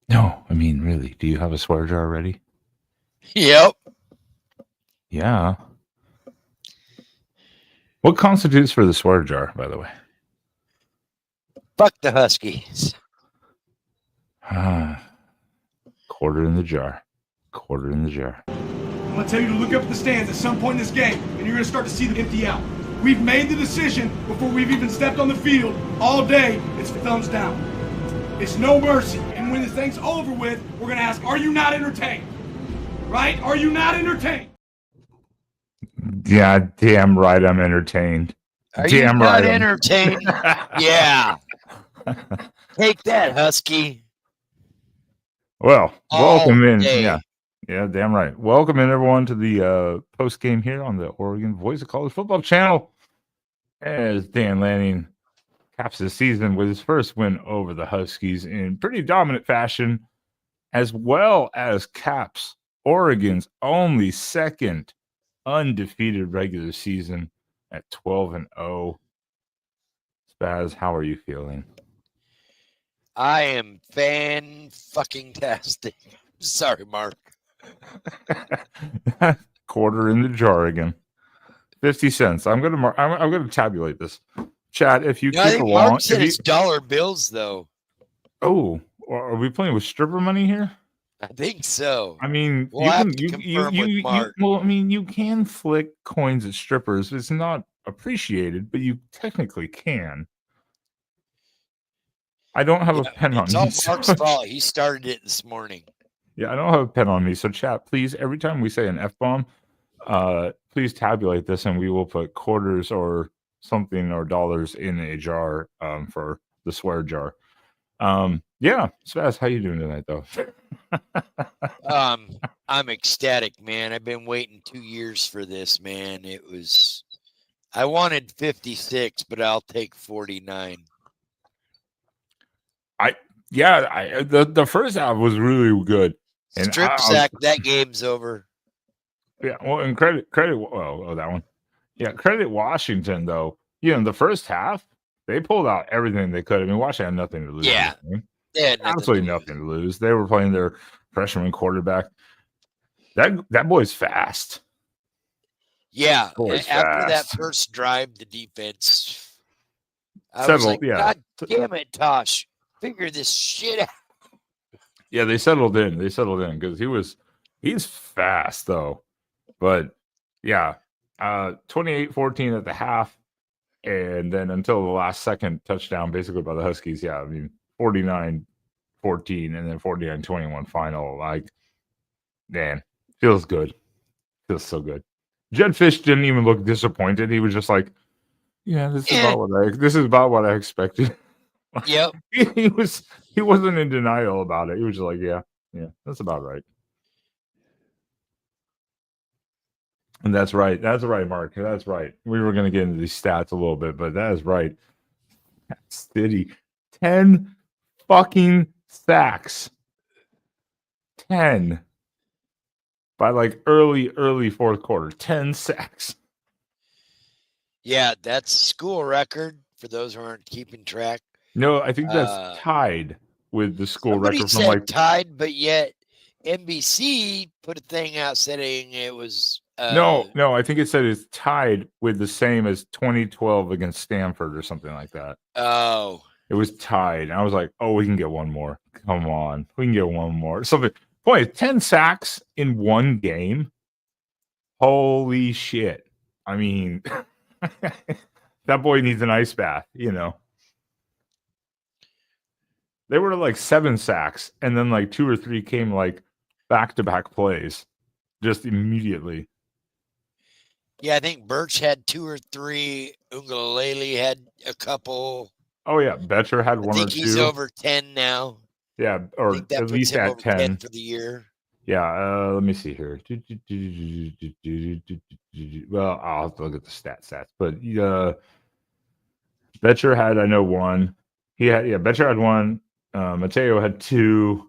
No, I mean, really, do you have a swear jar ready? Yep. Yeah. What constitutes for the swear jar, by the way? Fuck the Huskies. Quarter in the jar. Quarter in the jar. I'm going to tell you to look up at the stands at some point in this game, and you're going to start to see them empty out. We've made the decision before we've even stepped on the field all day. It's thumbs down. It's no mercy. And when this thing's over with, we're going to ask, are you not entertained? Right? Are you not entertained? Yeah, damn right I'm entertained. Are damn you not right entertained? Yeah. Take that, Husky. Well, welcome in. Day. Yeah, damn right. Welcome in, everyone, to the post game here on the Oregon Voice of College Football channel. As Dan Lanning caps the season with his first win over the Huskies in pretty dominant fashion, as well as caps Oregon's only second undefeated regular season at 12-0. Spaz, how are you feeling? I am fan-fucking-tastic. Sorry, Mark. Quarter in the jar again. 50 cents. I'm gonna tabulate this. Chat, if you keep I think along. Mark said it's dollar bills, though. Oh, are we playing with stripper money here? I think so. I mean, we'll have to confirm with Mark. Well, I mean, you can flick coins at strippers. It's not appreciated, but you technically can. I don't have a pen on me. It's all Mark's fault. He started it this morning. Yeah, I don't have a pen on me. So, chat, please, every time we say an F-bomb, please tabulate this, and we will put quarters or something or dollars in a jar for the swear jar. Yeah, Spaz, how you doing tonight, though? I'm ecstatic, man. I've been waiting 2 years for this, man. I wanted 56, but I'll take 49. The first half was really good. And Strip sack, that game's over. Yeah, well, and credit. Well, that one. Yeah, credit Washington though. The first half they pulled out everything they could. I mean, Washington had nothing to lose. Yeah, absolutely nothing to lose. They were playing their freshman quarterback. That boy's fast. Yeah, after that first drive, the defense. God damn it, Tosh. Figure this shit out. Yeah, they settled in. Because he's fast though. But yeah, 28-14 at the half, and then until the last second touchdown, basically by the Huskies. Yeah, I mean 49-14 and then 49-21 final. Like, man, feels good. Feels so good. Jed Fish didn't even look disappointed. He was just like, "Yeah, this is about what I expected." Yep. he wasn't in denial about it. He was just like, yeah, that's about right. And that's right. That's right, Mark. That's right. We were going to get into these stats a little bit, but that is right. City, 10 fucking sacks. 10. By like early fourth quarter. 10 sacks. Yeah, that's school record for those who aren't keeping track. No, I think that's tied with the school record from like tied, but yet NBC put a thing out saying it was no, I think it said it's tied with the same as 2012 against Stanford or something like that. Oh, it was tied. I was like, oh, we can get one more. Come on, we can get one more. Something. Boy, 10 sacks in one game. Holy shit! I mean, that boy needs an ice bath. They were like 7 sacks, and then like 2 or 3 came like back-to-back plays, just immediately. Yeah, I think Birch had 2 or 3. Ungalele had a couple. Oh yeah, Betcher had 1 or 2. I think he's over 10 now. Yeah, or at least at 10 for the year. Yeah, let me see here. Well, I'll have to look at the stats, but Betcher had 1. Betcher had 1. Mateo had 2.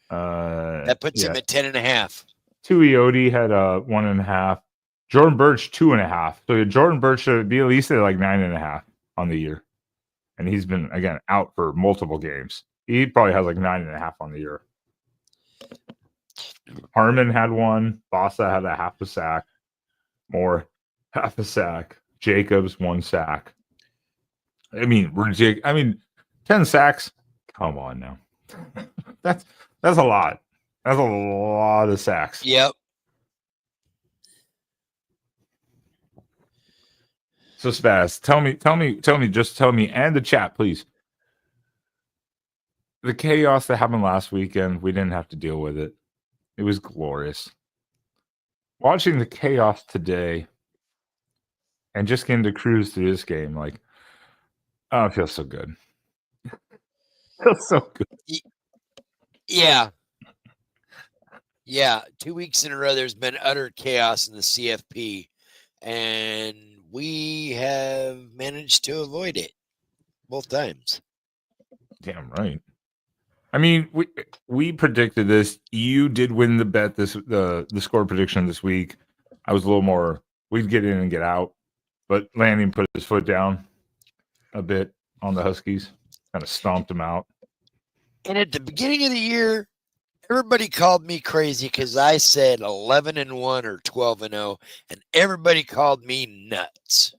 That puts him at 10.5. Tuioti had 1.5. Jordan Birch 2.5. So Jordan Birch should be at least at like 9.5 on the year, and he's been again out for multiple games. He probably has like 9.5 on the year. Harmon had one. Bossa had a half a sack. Moore, half a sack. Jacobs, 1 sack. I mean, 10 sacks. Come on now. That's a lot. That's a lot of sacks. Yep. So Spaz, tell me, and the chat, please. The chaos that happened last weekend, we didn't have to deal with it. It was glorious. Watching the chaos today and just getting to cruise through this game, like, oh, it feels so good. Feels so good. Yeah. Yeah. 2 weeks in a row, there's been utter chaos in the CFP, and we have managed to avoid it both times. Damn right. I mean, we predicted this. You did win the bet the score prediction this week. I was a little more. We'd get in and get out, but Lanning put his foot down a bit on the Huskies, kind of stomped them out. And at the beginning of the year, everybody called me crazy because I said 11-1 or 12-0, and everybody called me nuts.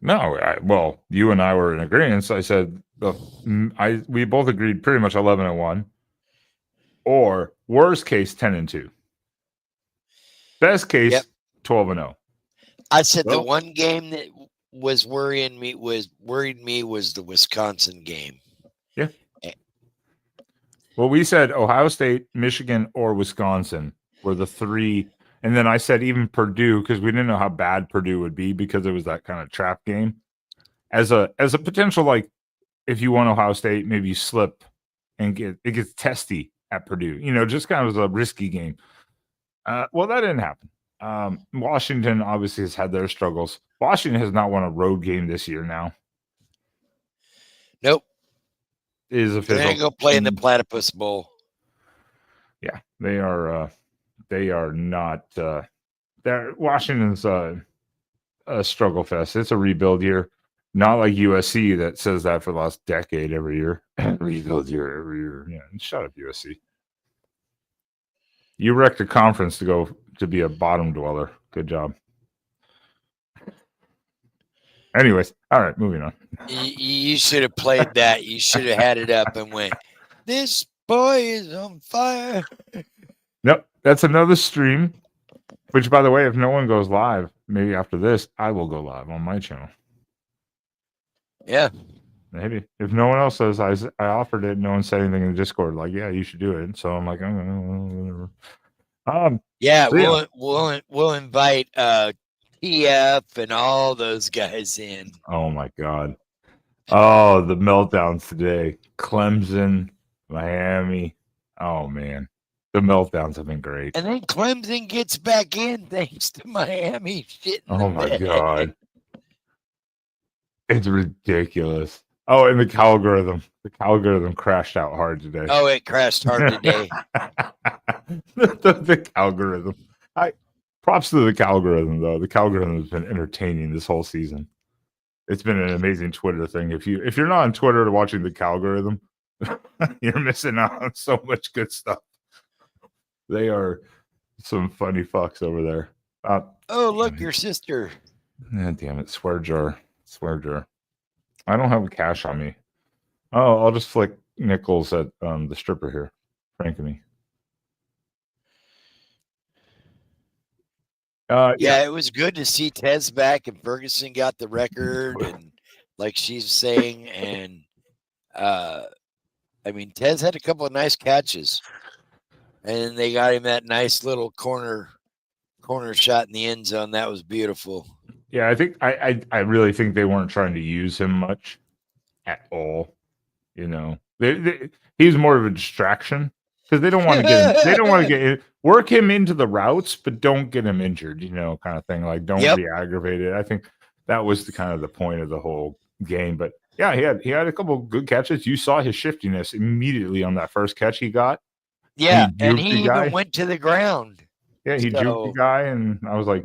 Well, you and I were in agreement. I said we both agreed pretty much 11-1, or worst case 10-2. Best case 12-0. I said the one game that was worried me was the Wisconsin game. Yeah. Well, we said Ohio State, Michigan, or Wisconsin were the three. And then I said even Purdue, because we didn't know how bad Purdue would be because it was that kind of trap game. As a potential, like, if you won Ohio State, maybe you slip and it gets testy at Purdue. Just kind of as a risky game. Well, that didn't happen. Washington obviously has had their struggles. Washington has not won a road game this year now. Nope. It is official. They're going to go play in the Platypus Bowl. Yeah, they are. They are not. Washington's a struggle fest. It's a rebuild year. Not like USC that says that for the last decade every year. Rebuild year every year. Yeah, shut up, USC. You wrecked a conference to go to be a bottom dweller. Good job. Anyways, all right, moving on. You should have played that. You should have had it up and went, "This boy is on fire." Nope, that's another stream. Which, by the way, if no one goes live, maybe after this, I will go live on my channel. Yeah. Maybe. If no one else says, I offered it, no one said anything in the Discord, like, yeah, you should do it. So I'm like, whatever. Yeah, we'll invite TF and all those guys in. Oh my God. Oh, the meltdowns today. Clemson, Miami. Oh man. The meltdowns have been great. And then Clemson gets back in thanks to Miami shit. Oh my God. It's ridiculous. Oh, and the Calgorithm. The Calgorithm crashed out hard today. Oh, it crashed hard today. the Calgorithm. Props to the Calgorithm, though. The Calgorithm has been entertaining this whole season. It's been an amazing Twitter thing. If you're not on Twitter watching the Calgorithm, you're missing out on so much good stuff. They are some funny fucks over there. Oh, look, your sister. Damn it. Swear jar. I don't have cash on me. Oh, I'll just flick nickels at the stripper here. Pranking me. Yeah, it was good to see Tez back, and Ferguson got the record, and like she's saying, and Tez had a couple of nice catches, and they got him that nice little corner shot in the end zone. That was beautiful. Yeah, I think I really think they weren't trying to use him much at all. He's more of a distraction because they don't want to get work him into the routes, but don't get him injured. Kind of thing. Like don't be aggravated. I think that was the point of the whole game. But yeah, he had a couple good catches. You saw his shiftiness immediately on that first catch he got. Yeah, and he even went to the ground. Yeah, he juked the guy, and I was like,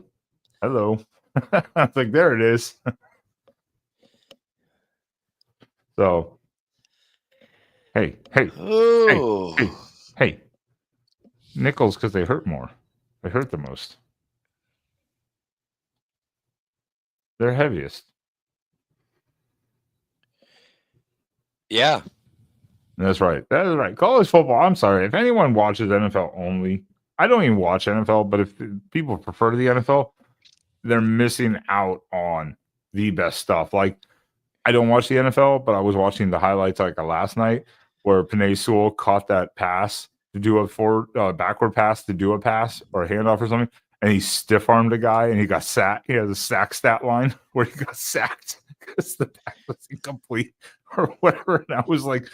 "Hello." I was like, there it is. So, Hey, hey, Oh. hey. Nickels, because they hurt more. They hurt the most. They're heaviest. Yeah. That's right. That is right. College football. I'm sorry. If anyone watches NFL only, I don't even watch NFL, but if people prefer the NFL, they're missing out on the best stuff. Like, I don't watch the NFL, but I was watching the highlights like last night where Penn Sewell caught that pass to do a backward pass to do a pass or a handoff or something, and he stiff armed a guy and he got sacked. He has a sack stat line where he got sacked because the pass was incomplete or whatever. And I was like,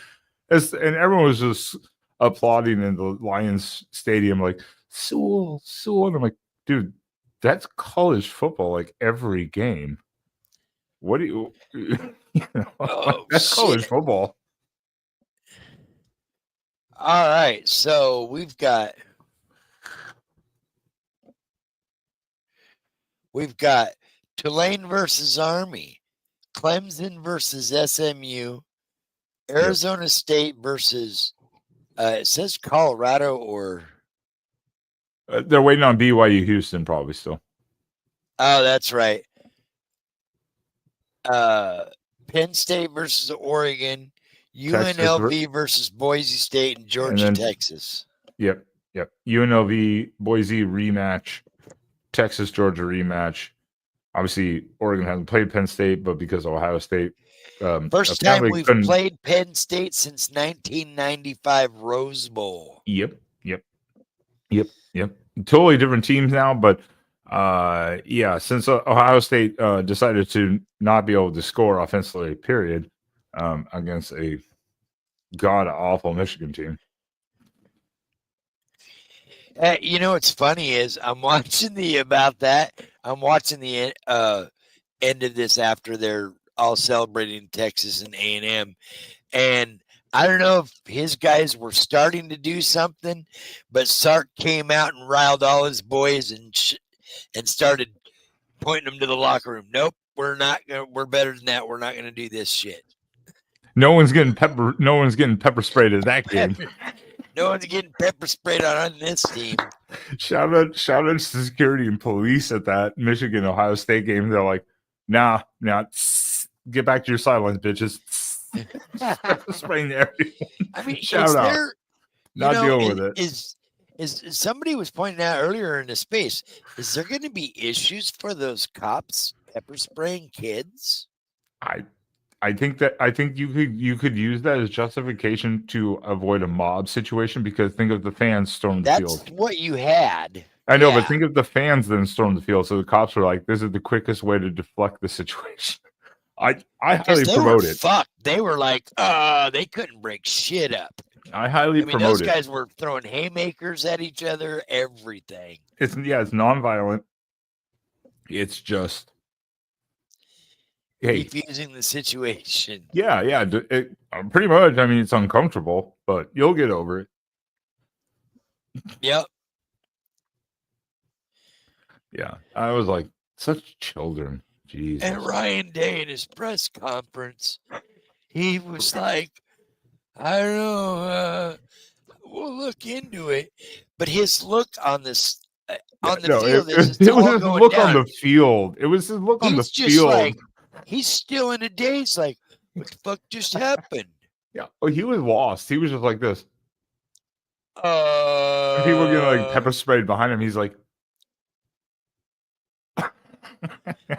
and everyone was just applauding in the Lions stadium, like Sewell. And I'm like, dude, that's college football, like every game. What do you, that's college football. All right. So we've got Tulane versus Army, Clemson versus SMU, Arizona State versus it says Colorado or they're waiting on BYU Houston probably still. Oh, that's right. Penn State versus Oregon, UNLV versus Boise State, and Georgia, Texas. Yep. UNLV, Boise rematch, Texas, Georgia rematch. Obviously, Oregon hasn't played Penn State, but because Ohio State. First time we've played Penn State since 1995 Rose Bowl. Yep. Totally different teams now, but since Ohio State decided to not be able to score offensively, period, against a god-awful Michigan team. You know what's funny is I'm watching the end of this after they're all celebrating Texas and A&M, and I don't know if his guys were starting to do something, but Sark came out and riled all his boys and started pointing them to the locker room. Nope, we're not. We're better than that. We're not going to do this shit. No one's getting pepper sprayed at that game. No one's getting pepper sprayed on this team. Shout out to security and police at that Michigan Ohio State game. They're like, nah, get back to your sidelines, bitches. Spraying everyone. I mean, shout out. Not dealing with it. Is somebody was pointing out earlier in the space? Is there going to be issues for those cops pepper spraying kids? I think you could use that as justification to avoid a mob situation, because think of the fans stormed the field. That's what you had. I know, but think of the fans then stormed the field. So the cops were like, "This is the quickest way to deflect the situation." I highly promote it. Fuck, they were like, they couldn't break shit up. I highly promote those it. Those guys were throwing haymakers at each other, everything. It's nonviolent. It's just defusing the situation. Yeah. Pretty much. I mean, it's uncomfortable, but you'll get over it. Yep. Yeah, I was like, such children. Jesus. And Ryan Day in his press conference, he was like, I don't know, we'll look into it. But his look on this on the field is it was his look down. on the field. It was his look on the field. Like, he's still in a daze, like, what the fuck just happened? Yeah. Oh, he was lost. He was just like this. And people were getting like pepper sprayed behind him. He's like,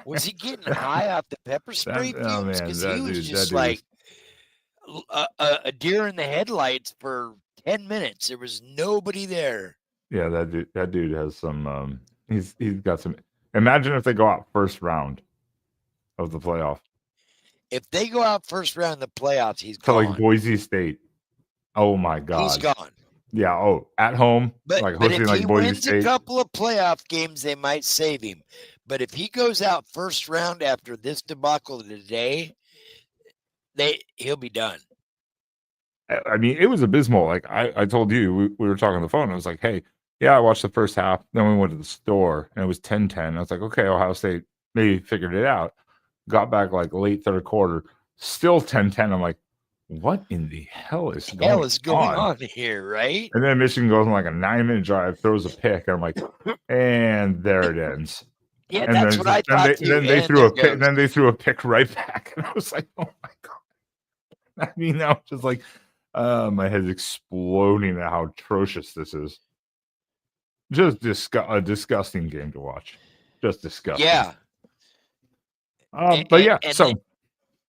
was he getting high off the pepper spray fumes? Because he was just like a deer in the headlights for 10 minutes. There was nobody there. Yeah, that dude has some. He's got some. Imagine if they go out first round of the playoff. If they go out first round in the playoffs, he's gone. Like Boise State. Oh my God, he's gone. Yeah. Oh, at home, but hosting if like he Boise wins State. a couple of playoff games, they might save him. But if he goes out first round after this debacle today, he'll be done. I mean, it was abysmal. Like I told you, we were talking on the phone. I was like, hey, yeah, I watched the first half. Then we went to the store, and it was 10-10. I was like, okay, Ohio State maybe figured it out. Got back like late third quarter, still 10-10. I'm like, what in the hell is going on here, right? And then Michigan goes on like a 9-minute drive, throws a pick, and I'm like, and there it ends. Yeah, And that's what I thought too. Then they And threw there a pick, goes. then they threw a pick right back, and I was like, oh my god! I mean, I was just like, my head's exploding at how atrocious this is. Just a disgusting game to watch. Just disgusting. Yeah. But yeah, so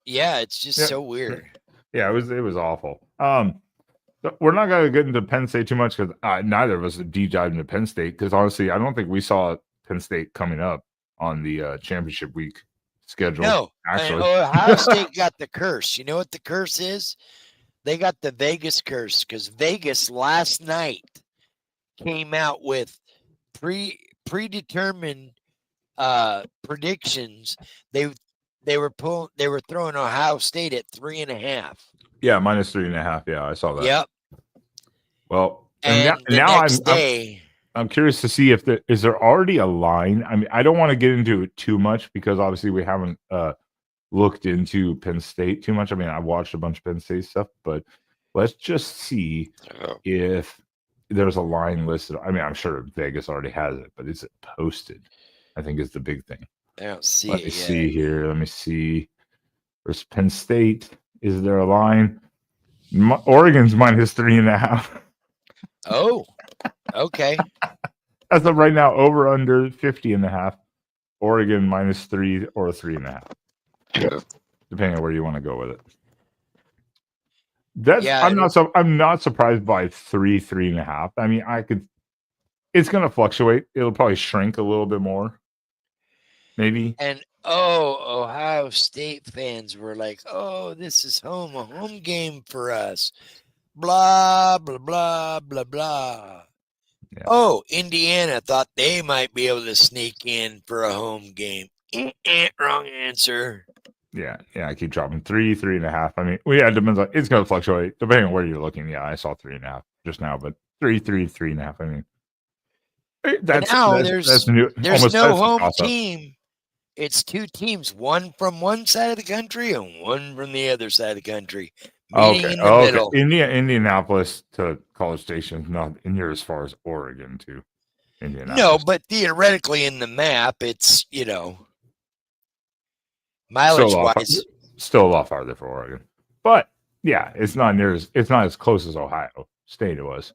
yeah, it's just so weird. Yeah, it was awful. We're not going to get into Penn State too much because neither of us deep dive into Penn State because honestly, I don't think we saw Penn State coming up on the championship week schedule. No, actually, Ohio State got the curse. You know what the curse is? They got the Vegas curse because Vegas last night came out with predetermined predictions. They were throwing Ohio State at 3.5. Yeah, minus 3.5. Yeah, I saw that. Yep. Well, and now I'm curious to see if is there already a line. I mean, I don't want to get into it too much because obviously we haven't looked into Penn State too much. I mean, I watched a bunch of Penn State stuff, but let's just see if there's a line listed. I mean, I'm sure Vegas already has it, but is it posted? I think is the big thing. I don't see Let it me yet. see here. Let me see. There's Penn State. Is there a line? Oregon's minus 3.5. Oh, okay. As of right now, over under 50.5. Oregon minus 3 or 3.5. Depending on where you want to go with it. I'm not surprised by 3.5. I mean, it's gonna fluctuate. It'll probably shrink a little bit more. Maybe. And Ohio State fans were like, "Oh, this is a home game for us." Blah blah blah blah blah. Yeah. Oh, Indiana thought they might be able to sneak in for a home game. Wrong answer. Yeah, I keep dropping 3.5. I mean, it depends on. It's gonna fluctuate depending on where you're looking. Yeah, I saw 3.5 just now, but 3.5. I mean, there's no home team. It's two teams, one from one side of the country and one from the other side of the country. Meeting in the middle. Indianapolis to College Station is not near as far as Oregon to Indianapolis. No, but theoretically in the map, it's, mileage-wise. Still a lot farther for Oregon. But, yeah, it's not as close as Ohio State was.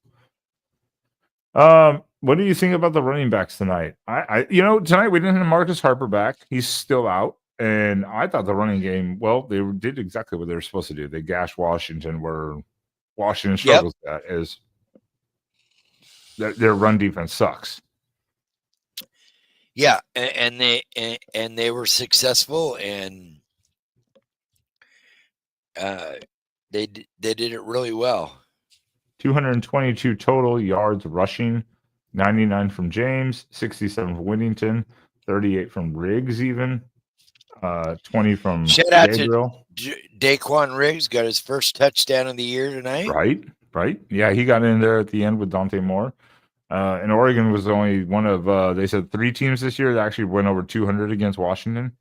What do you think about the running backs tonight? Tonight we didn't have Marcus Harper back. He's still out. And I thought the running game, they did exactly what they were supposed to do. They gashed Washington where Washington struggles at is their run defense sucks. Yeah, and they were successful, and they did it really well. 222 total yards rushing, 99 from James, 67 from Whittington, 38 from Riggs even. 20 from Shout Gabriel. Out to Daquan Riggs got his first touchdown of the year tonight. Right. Yeah, he got in there at the end with Dante Moore. And Oregon was only one of, they said 3 teams this year that actually went over 200 against Washington.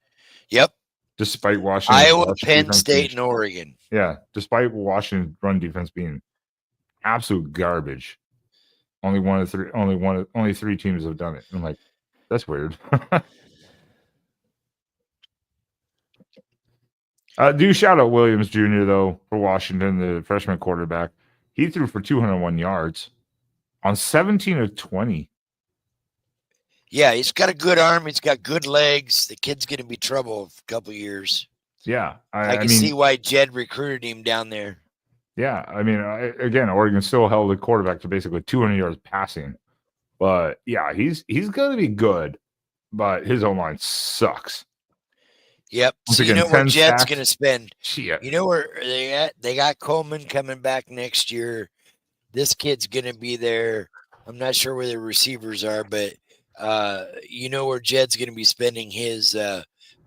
Yep. Despite Washington. Iowa, Penn State, and Oregon. Yeah, despite Washington's run defense being absolute garbage. Only 3 teams have done it. I'm like, that's weird. Do shout out Williams Jr. though for Washington, the freshman quarterback. He threw for 201 yards on 17 of 20. Yeah, he's got a good arm. He's got good legs. The kid's going to be trouble for a couple of years. Yeah, I can see why Jed recruited him down there. Yeah, I mean, again, Oregon still held the quarterback to basically 200 yards passing, but yeah, he's going to be good, but his O-line sucks. Yep. So you know where Jed's going to spend. You know where they got Coleman coming back next year. This kid's going to be there. I'm not sure where the receivers are, but you know where Jed's going to be spending his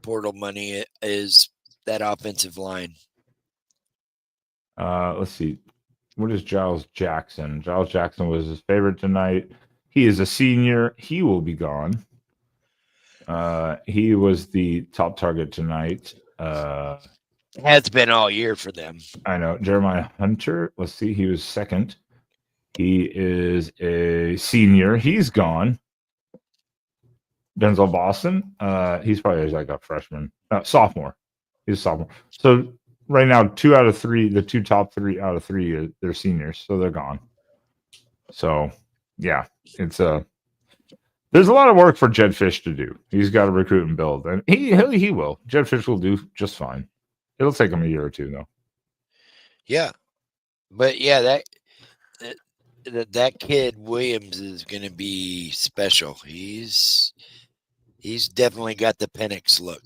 portal money is that offensive line. Let's see. What is Giles Jackson? Giles Jackson was his favorite tonight. He is a senior. He will be gone. He was the top target tonight. Has been all year for them. I know. Jeremiah Hunter. Let's see. He was second. He is a senior. He's gone. Denzel Boston. He's probably like a freshman. Sophomore. He's a sophomore. So right now, 2 out of 3, the 2 top 3 out of 3, they're seniors. So they're gone. So, yeah. It's there's a lot of work for Jed Fish to do. He's got to recruit and build. And he will. Jed Fish will do just fine. It'll take him a year or 2, though. Yeah. But, yeah, that kid Williams is going to be special. He's definitely got the Penix look.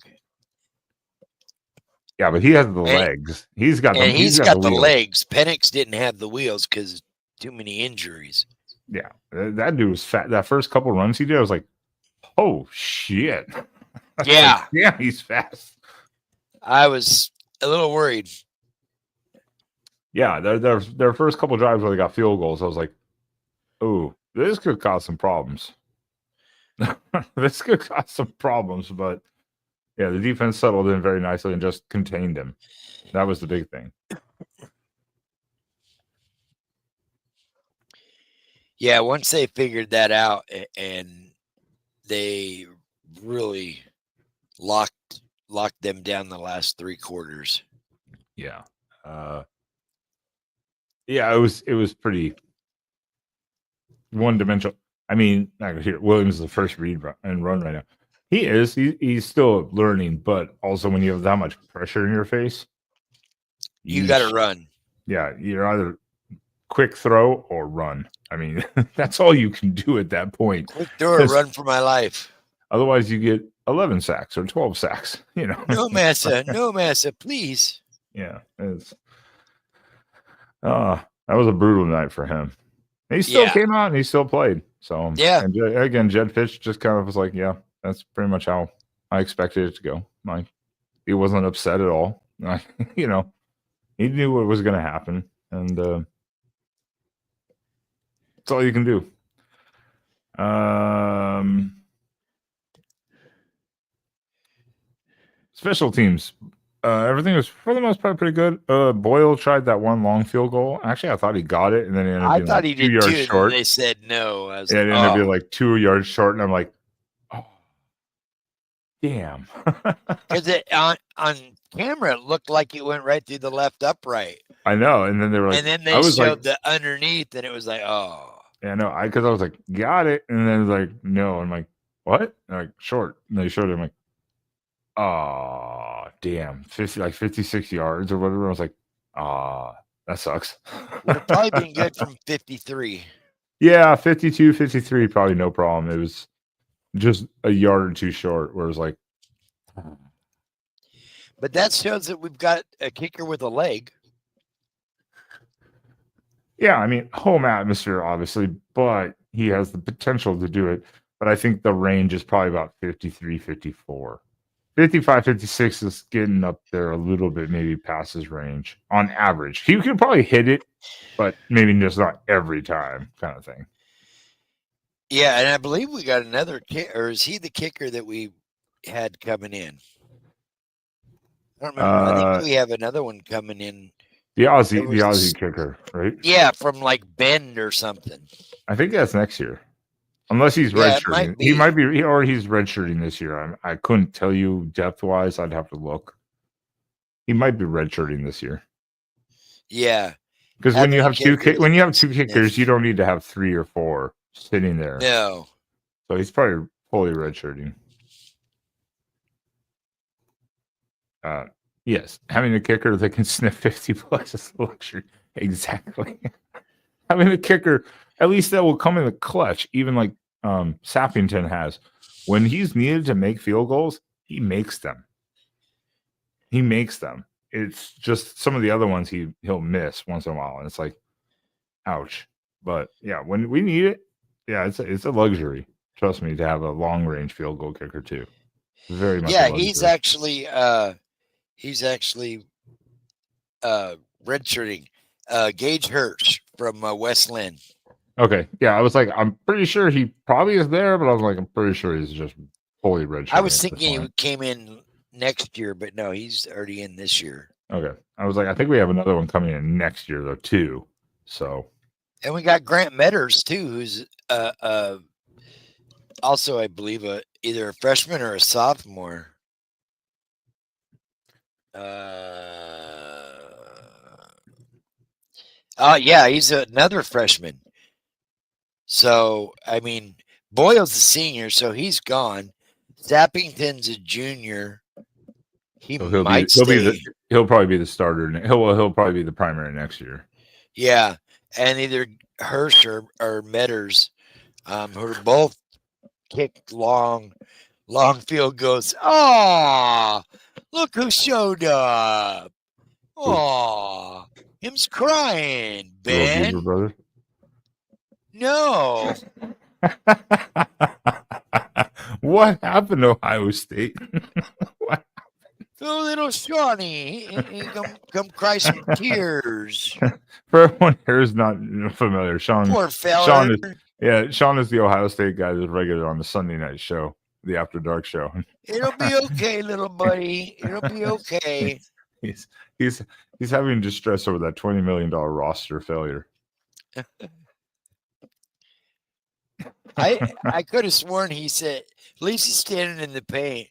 Yeah, but he has the legs. He's got the legs. Penix didn't have the wheels because too many injuries. Yeah, that dude was fat. That first couple runs he did, I was like, oh shit. Yeah. Yeah, he's fast. I was a little worried. Yeah, their first couple drives where they got field goals, I was like, oh, this could cause some problems. This could cause some problems, but yeah, the defense settled in very nicely and just contained him. That was the big thing. Yeah, once they figured that out and they really locked them down the last 3 quarters. Yeah. Yeah, it was pretty one-dimensional. I mean, here Williams is the first read and run right now. He's still learning, but also when you have that much pressure in your face, you got to run. Yeah, you're either quick throw or run. I mean, that's all you can do at that point. Quick throw or run for my life. Otherwise, you get 11 sacks or 12 sacks. You know, no massa, please. Yeah, it's that was a brutal night for him. He still came out and he still played. So yeah, and again, Jed Fish just kind of was like, yeah, that's pretty much how I expected it to go. Like, he wasn't upset at all. You know, he knew what was going to happen, and that's all you can do. Special teams. Everything was for the most part pretty good. Boyle tried that one long field goal. Actually, I thought he got it, and then it ended up being like 2 yards short. They said no. It ended up being like 2 yards short, and I'm like, oh, damn. Because on camera, it looked like it went right through the left upright. I know, and then they were like, and then they showed the underneath, and it was like, oh. Yeah, no, because I was like, got it, and then it was like, no. I'm like, what? And like, short. And they showed it. I'm like, oh, damn, 56 yards or whatever. I was like, that sucks. Would have probably been good from 53. Yeah, 52, 53, probably no problem. It was just a yard or 2 short, where it was like. But that shows that we've got a kicker with a leg. Yeah, I mean, home atmosphere, obviously, but he has the potential to do it. But I think the range is probably about 53, 54. 55, 56 is getting up there a little bit, maybe past his range on average. He could probably hit it, but maybe just not every time, kind of thing. Yeah, and I believe we got another kicker, or is he the kicker that we had coming in? I don't remember. I think we have another one coming in. The Aussie kicker, right? Yeah, from like Bend or something. I think that's next year. Unless he's redshirting. He might be, or he's redshirting this year. I couldn't tell you depth-wise. I'd have to look. He might be redshirting this year. Yeah. Because when you have two kickers, you don't need to have 3 or 4 sitting there. No. So he's probably fully redshirting. Yes, having a kicker that can sniff 50 plus is a luxury. Exactly. Having a kicker, at least that will come in the clutch, even like Sappington has. When he's needed to make field goals, he makes them. It's just some of the other ones he'll miss once in a while, and it's like, ouch. But yeah, when we need it, yeah, it's a luxury. Trust me, to have a long range field goal kicker too. Very much. Yeah, he's actually redshirting. Gage Hirsch from West Lynn. Okay, yeah, I was like, I'm pretty sure he probably is there, but I was like, I'm pretty sure he's just fully redshirting. I was thinking he came in next year, but no, he's already in this year. Okay. I was like, I think we have another one coming in next year though too. So. And we got Grant Metters too, who's also, I believe, either a freshman or a sophomore. Yeah, he's another freshman. So, I mean, Boyle's a senior, so he's gone. Zappington's a junior. He'll probably be the starter. He'll probably be the primary next year. Yeah, and either Hirsch or Metters, who are both kicked long field goals. Oh, look who showed up. Oh, him's crying, Ben. Beaver brother. No. What happened to Ohio State? What? Oh, little Shawnee, he come cry some tears. For everyone here is not familiar, Poor fella. Sean is the Ohio State guy that's regular on the Sunday night show, the After Dark show. It'll be okay, little buddy. It'll be okay. He's having distress over that $20 million roster failure. I could have sworn he said, at least he's standing in the paint.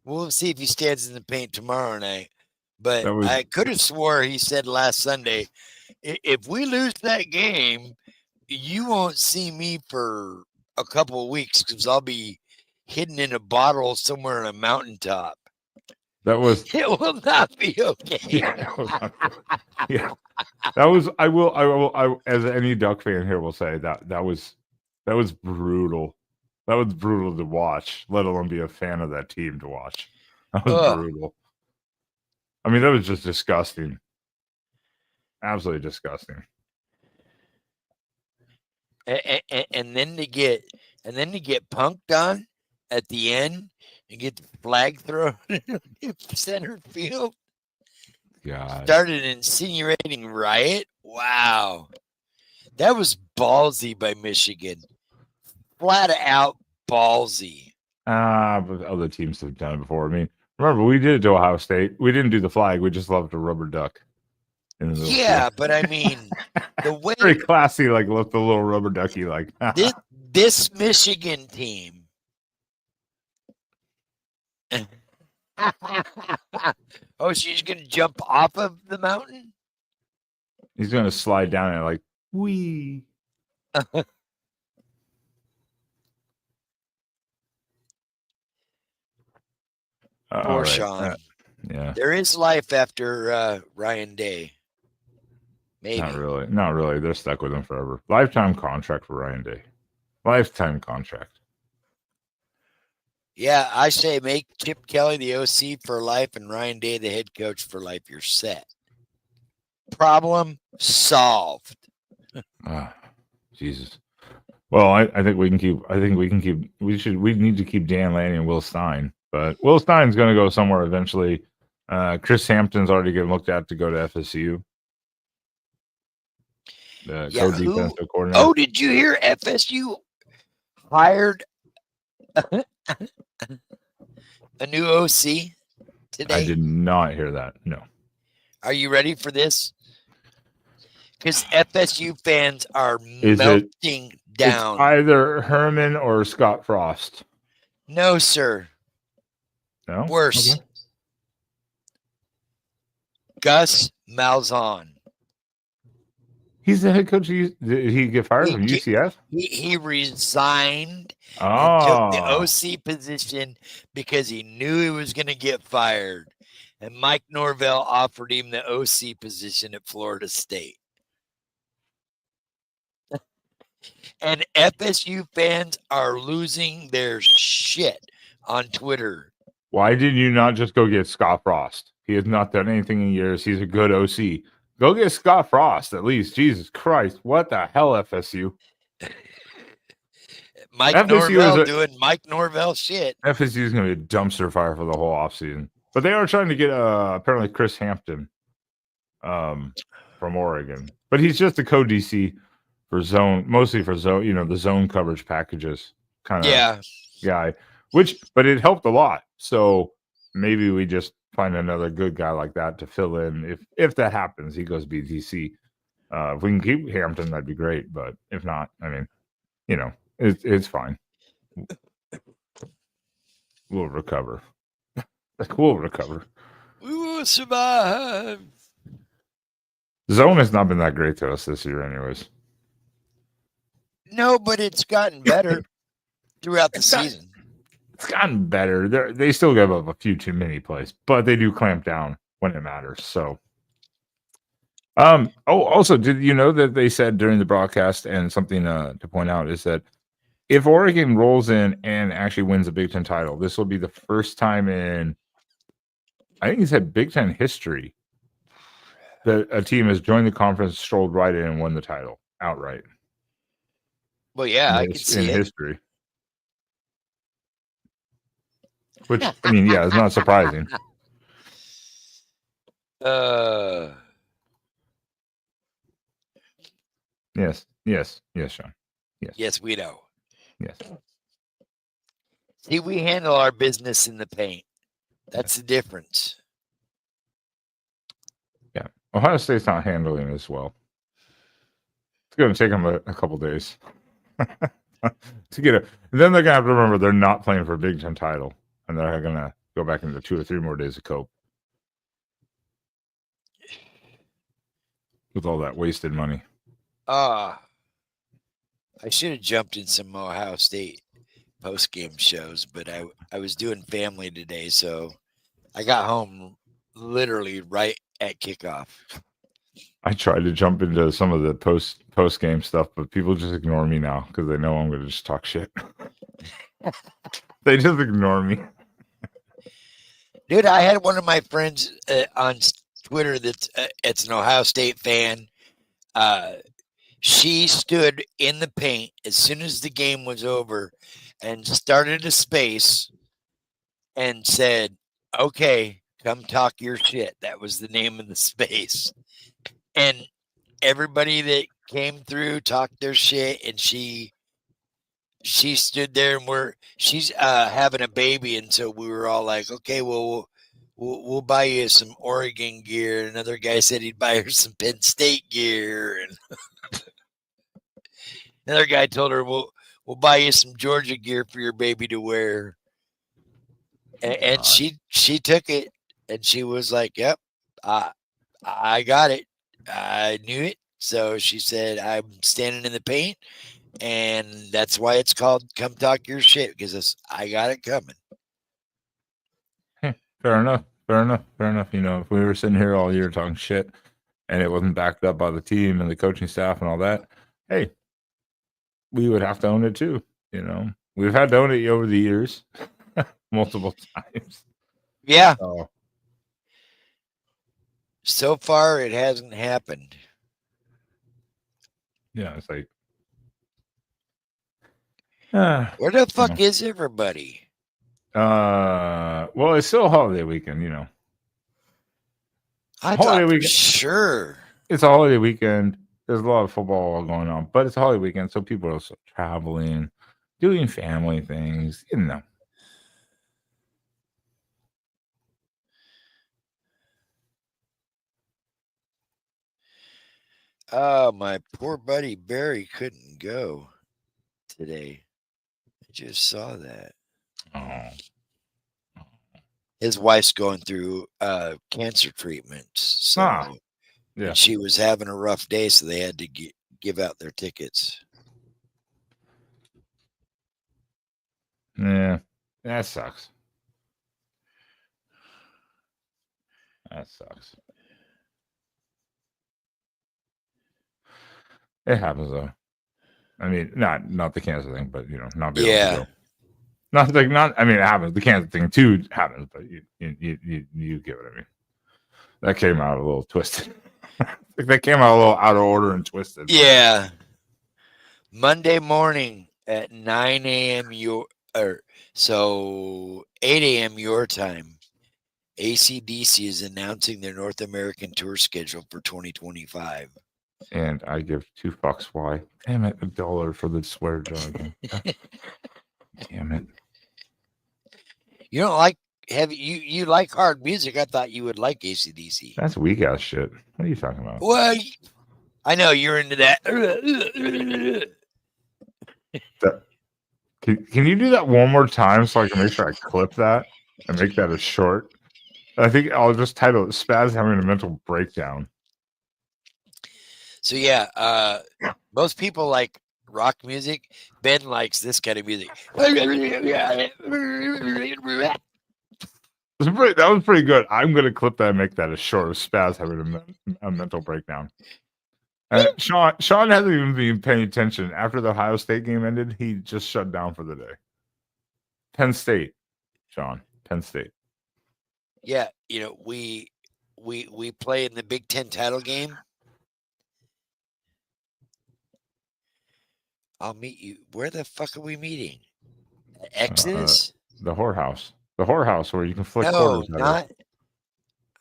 We'll see if he stands in the paint tomorrow night. But I could have swore he said last Sunday, if we lose that game, you won't see me for a couple of weeks because I'll be hidden in a bottle somewhere on a mountaintop. It will not be okay. Yeah. That was I will as any Duck fan here will say that was brutal. That was brutal to watch, let alone be a fan of that team to watch. That was brutal. I mean, that was just disgusting. Absolutely disgusting. And then to get punked on at the end and get the flag thrown in center field. God. Started insinuating riot. Wow. That was ballsy by Michigan. Flat out ballsy. But other teams have done it before. I mean, remember, we did it to Ohio State. We didn't do the flag. We just loved a rubber duck. Yeah, but I mean, the way very classy, like left the little rubber ducky, like this Michigan team. Oh, she's gonna jump off of the mountain? He's gonna slide down it like wee. Poor Sean. Yeah. There is life after Ryan Day. Maybe. Not really. They're stuck with him forever. Lifetime contract for Ryan Day. Lifetime contract. Yeah, I say make Chip Kelly the OC for life and Ryan Day the head coach for life. You're set. Problem solved. Jesus. Well, I think we need to keep Dan Lanning and Will Stein. But Will Stein's going to go somewhere eventually. Chris Hampton's already getting looked at to go to FSU. The co-defensive coordinator. Oh, did you hear FSU hired a new OC today? I did not hear that. No. Are you ready for this? Because FSU fans are melting down. It's either Herman or Scott Frost. No, sir. No? Worse. Okay. Gus Malzahn. He's the head coach. Did he get fired from UCF? He resigned and took the OC position because he knew he was going to get fired. And Mike Norvell offered him the OC position at Florida State. And FSU fans are losing their shit on Twitter. Why did you not just go get Scott Frost? He has not done anything in years. He's a good OC. Go get Scott Frost at least. Jesus Christ. What the hell, FSU? Mike Norvell doing Mike Norvell shit. FSU is going to be a dumpster fire for the whole offseason. But they are trying to get apparently Chris Hampton from Oregon. But he's just a co-DC for zone, mostly for zone, the zone coverage packages kind of guy. But it helped a lot. So maybe we just find another good guy like that to fill in. If that happens, he goes BTC. If we can keep Hampton, that'd be great. But if not, I mean, it's fine. We'll recover. We'll recover. We will survive. Zone has not been that great to us this year, anyways. No, but it's gotten better throughout the season. It's gotten better. They still give up a few too many plays, but they do clamp down when it matters. So, also, did you know that they said during the broadcast, and something to point out is that if Oregon rolls in and actually wins a Big Ten title, this will be the first time in, I think he said, Big Ten history that a team has joined the conference, strolled right in, and won the title outright. Well, yeah, I can see it. History. Which, I mean, yeah, it's not surprising. Yes, Sean. Yes, we know. Yes. See, we handle our business in the paint. That's the difference. Yeah. Ohio State's not handling it as well. It's going to take them a couple days to get it. Then they're going to have to remember they're not playing for a Big Ten title, and they're going to go back into 2 or 3 more days of cope with all that wasted money. I should have jumped in some Ohio State post-game shows, but I was doing family today, so I got home literally right at kickoff. I tried to jump into some of the post-game stuff, but people just ignore me now because they know I'm going to just talk shit. They just ignore me. Dude, I had one of my friends on Twitter that's it's an Ohio State fan. She stood in the paint as soon as the game was over and started a space and said, "Okay, come talk your shit." That was the name of the space. And everybody that came through talked their shit, and she stood there, and she's having a baby, and so we were all like, "Okay, well, we'll buy you some Oregon gear." Another guy said he'd buy her some Penn State gear, and another guy told her, we'll buy you some Georgia gear for your baby to wear. And she took it, and she was like, "Yep, I got it. I knew it." So she said, "I'm standing in the paint, and that's why it's called Come Talk Your Shit, because I got it coming." Fair enough. If we were sitting here all year talking shit and it wasn't backed up by the team and the coaching staff and all that, hey, we would have to own it too. We've had to own it over the years multiple times. Yeah. So far, it hasn't happened. Yeah, it's like, where the fuck is everybody? Well, it's still a holiday weekend, I thought for sure. It's a holiday weekend. There's a lot of football going on, but it's a holiday weekend, so people are also traveling, doing family things, Oh, my poor buddy Barry couldn't go today. I just saw that. Oh. His wife's going through cancer treatments. So yeah. She was having a rough day, so they had to give out their tickets. Yeah, that sucks. It happens though. I mean, not the cancer thing, but not being able to go. I mean, it happens. The cancer thing too happens, but you get what I mean. That came out a little twisted. That came out a little out of order and twisted. Yeah. Monday morning at 9 a.m. so 8 a.m. your time, AC/DC is announcing their North American tour schedule for 2025. And I give 2 fucks why. Damn it, $1 for the swear jar again. Damn it. You don't like you like hard music. I thought you would like AC/DC. That's weak ass shit. What are you talking about? Well, I know you're into that. Can you do that one more time so I can make sure I clip that and make that a short? I think I'll just title it Spaz Having a Mental Breakdown. So yeah, most people like rock music. Ben likes this kind of music. That was pretty good. I'm going to clip that and make that a short of Spaz Having a mental breakdown. Sean hasn't even been paying attention. After the Ohio State game ended, he just shut down for the day. Penn State, Sean. Penn State. Yeah, we play in the Big Ten title game. I'll meet you. Where the fuck are we meeting? Exodus? The whorehouse. The whorehouse where you can flick No, quarters.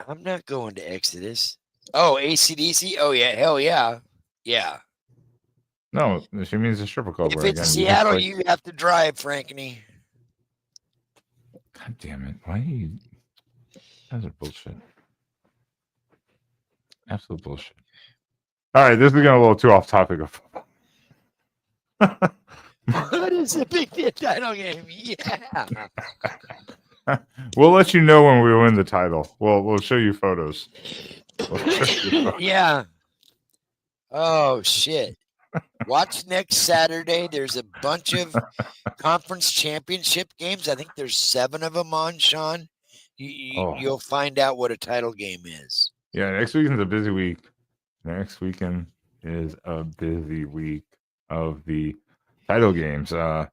I'm not going to Exodus. Oh, AC/DC? Oh, yeah. Hell yeah. Yeah. No, she means the stripper club. If it's Seattle, you have to drive, Frankeny. God damn it. Why are you... Those are bullshit. Absolute bullshit. All right, this is getting a little too off topic of football. What is the Big Ten title game? Yeah. We'll let you know when we win the title. We'll show you photos. Yeah. Oh, shit. Watch next Saturday. There's a bunch of conference championship games. I think there's 7 of them on, Sean. You'll find out what a title game is. Yeah, next weekend's a busy week. Next weekend is a busy week of the title games. Oh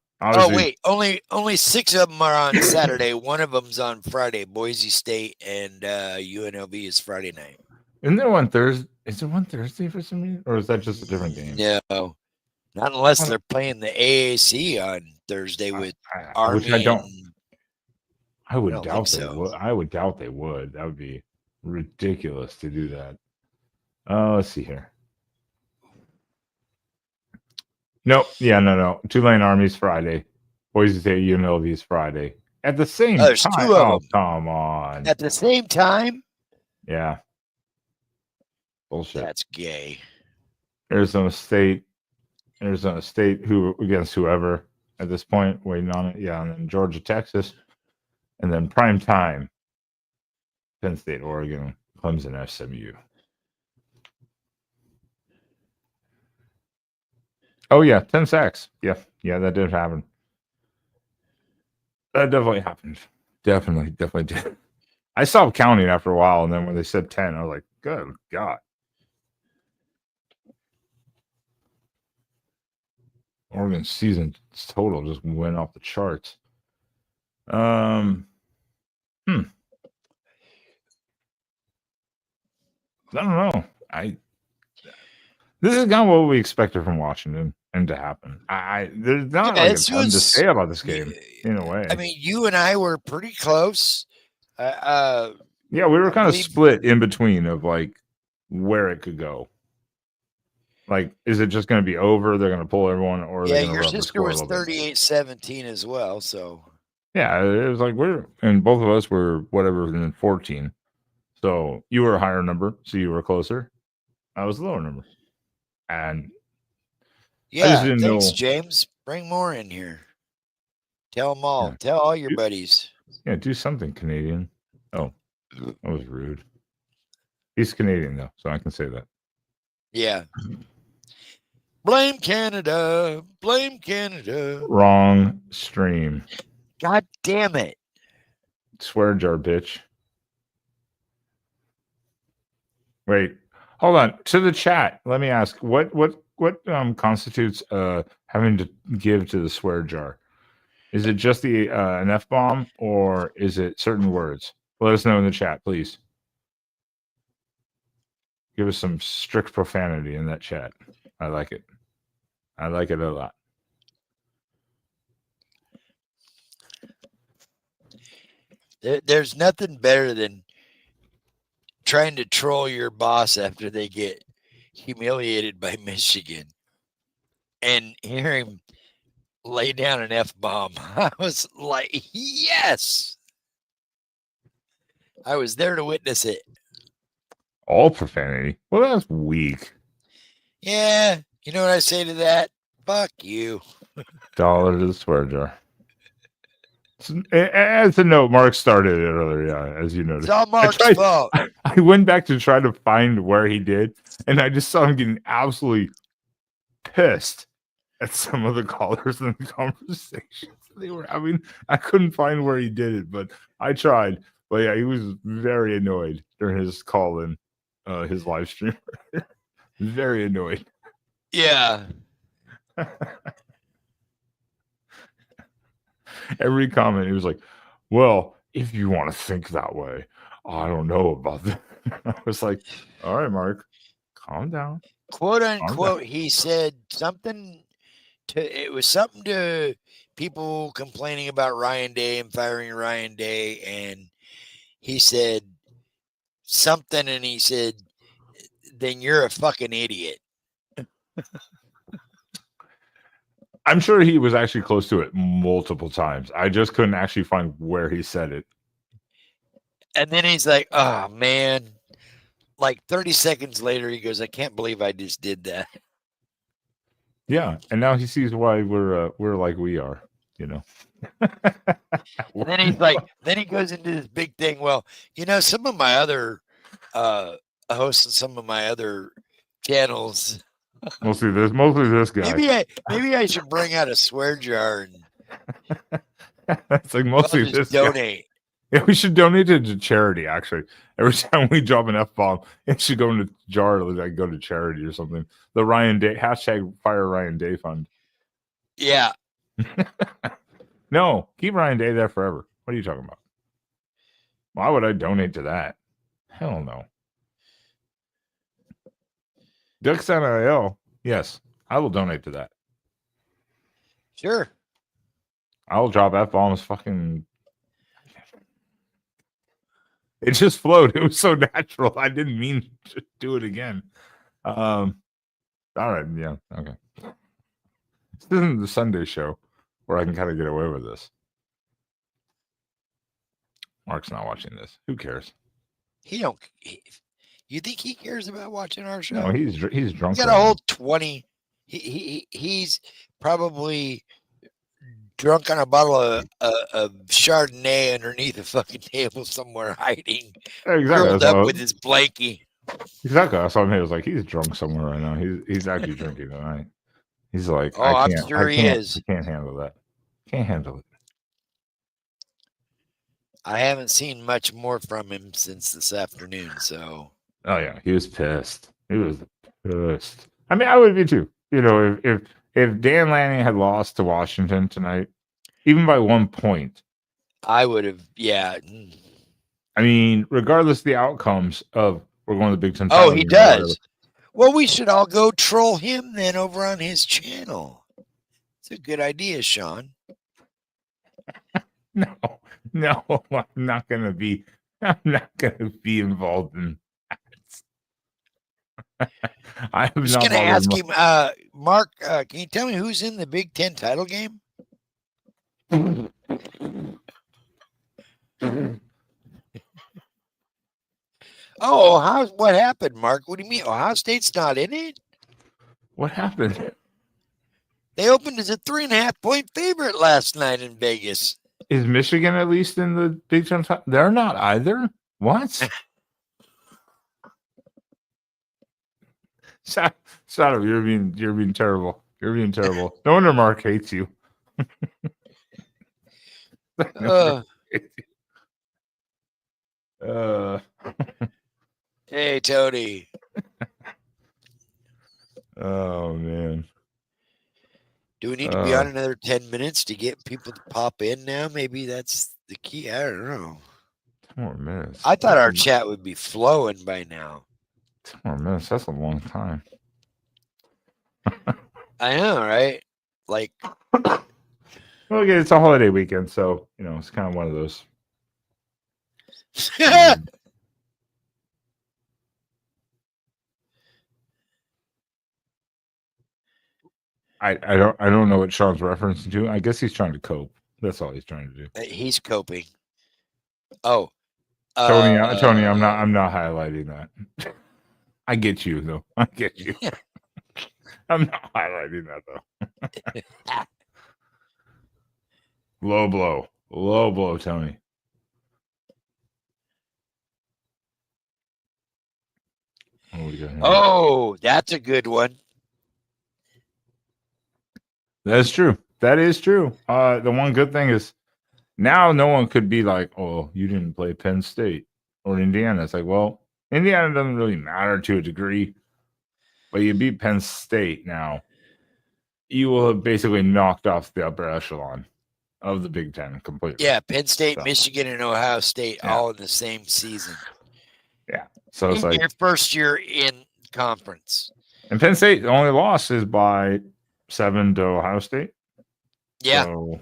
wait, only 6 of them are on Saturday. One of them's on Friday. Boise State and UNLV is Friday night. Isn't there one Thursday? Is there one Thursday for some reason, or is that just a different game? No, not unless they're playing the AAC on Thursday with Army. Which I don't. I would doubt they so. would. I would doubt they would. That would be ridiculous to do that. Let's see here. Nope. Yeah, no. Tulane Army's Friday. Boise State UNLV is Friday. At the same time. There's 2 of them. Come on. At the same time? Yeah. Bullshit. That's gay. Arizona State who against whoever at this point, waiting on it. Yeah, and then Georgia, Texas. And then prime time. Penn State, Oregon, Clemson, SMU. Oh yeah, 10 sacks. Yeah, that did happen. That definitely happened. Definitely did. I stopped counting after a while, and then when they said 10, I was like, good God. Oregon's season total just went off the charts. I don't know. This is kind of what we expected from Washington and to happen. There's not like a ton to say about this game in a way. I mean, you and I were pretty close. Yeah, we were kind of split in between of like where it could go. Like, is it just going to be over? They're going to pull everyone, or yeah, your sister was 38-17 as well. So yeah, it was like and both of us were whatever in 14. So you were a higher number, so you were closer. I was a lower number, and yeah, I just didn't know. James. Bring more in here. Tell them all. Yeah. Tell all your buddies. Yeah, do something, Canadian. Oh, that was rude. He's Canadian though, so I can say that. Yeah. Blame Canada. Blame Canada. Wrong stream. God damn it. Swear jar, bitch. Wait, hold on. To the chat, let me ask, what constitutes having to give to the swear jar? Is it just the an F-bomb, or is it certain words? Let us know in the chat, please. Give us some strict profanity in that chat. I like it. I like it a lot. There's nothing better than trying to troll your boss after they get humiliated by Michigan and hear him lay down an F-bomb. I was like, yes. I was there to witness it. All profanity. Well, that's weak. Yeah. You know what I say to that? Fuck you. $1 to the swear jar. As a note, Mark started it earlier, yeah, as you It's noticed. all Mark's fault. I went back to try to find where he did, and I just saw him getting absolutely pissed at some of the callers in the conversations they were having. I couldn't find where he did it, but I tried. But yeah, he was very annoyed during his call in his live stream. Very annoyed. Yeah. Every comment, he was like, well, if you want to think that way, I don't know about that. I was like, all right, Mark, calm down. Quote unquote, he said something it was something to people complaining about Ryan Day and firing Ryan Day. And he said something, and he said, then you're a fucking idiot. I'm sure he was actually close to it multiple times. I just couldn't actually find where he said it. And then he's like, oh, man. Like 30 seconds later, he goes, I can't believe I just did that. Yeah. And now he sees why we're like we are, you know. And then he's like, then he goes into this big thing. Well, you know, some of my other hosts and some of my other channels. Mostly this guy. Maybe I should bring out a swear jar and it's like mostly this donate. Guy. Yeah, we should donate it to charity. Actually, every time we drop an F-bomb, it should go in a jar, like go to charity or something. The Ryan Day #Fire Ryan Day Fund. Yeah. No, keep Ryan Day there forever. What are you talking about? Why would I donate to that? Hell no. Ducks NIL, yes, I will donate to that. Sure. I'll drop F-bombs fucking... It just flowed. It was so natural. I didn't mean to do it again. All right, yeah, okay. This isn't the Sunday show where I can kind of get away with this. Mark's not watching this. Who cares? You think he cares about watching our show? No, he's drunk. He got a whole 20. He's probably drunk on a bottle of Chardonnay underneath a fucking table somewhere, hiding, curled up with his blankie. Exactly. That's what I mean. It was like he's drunk somewhere right now. He's actually drinking tonight. He's like, oh, I'm sure he is. I can't handle that. Can't handle it. I haven't seen much more from him since this afternoon. So. Oh yeah, he was pissed. He was pissed. I mean, I would be too. You know, if Dan Lanning had lost to Washington tonight, even by 1 point, I would have. Yeah. I mean, regardless of the outcomes of we're going to the Big Ten. Oh, he does. Well, we should all go troll him then over on his channel. It's a good idea, Sean. No, I'm not gonna be involved in that. I'm just gonna ask him, Mark, can you tell me who's in the Big Ten title game? Oh, what happened, Mark? What do you mean? Ohio State's not in it? What happened? They opened as a 3.5-point favorite last night in Vegas. Is Michigan at least in the Big Ten? They're not either. What? Shut up! You're being terrible. You're being terrible. No wonder Mark hates you. Hey, Tony. Oh man. Do we need to be on another 10 minutes to get people to pop in now? Maybe that's the key. I don't know. 10 more minutes. I thought our chat would be flowing by now. 10 more minutes. That's a long time. I know, right? Like, well, again, it's a holiday weekend, so you know it's kind of one of those. I don't know what Sean's referencing to. I guess he's trying to cope. That's all he's trying to do. He's coping. Oh, Tony, I'm not highlighting that. I get you though. I get you. I'm not highlighting that though. Low blow, Tony. Oh, that's a good one. That's true. That is true. The one good thing is now no one could be like, "Oh, you didn't play Penn State or Indiana." It's like, well, Indiana doesn't really matter to a degree, but you beat Penn State now. You will have basically knocked off the upper echelon of the Big Ten completely. Yeah, Penn State, Michigan, and Ohio State all in the same season. Yeah. So it's like your first year in conference. And Penn State, the only loss is by 7 to Ohio State. Yeah. So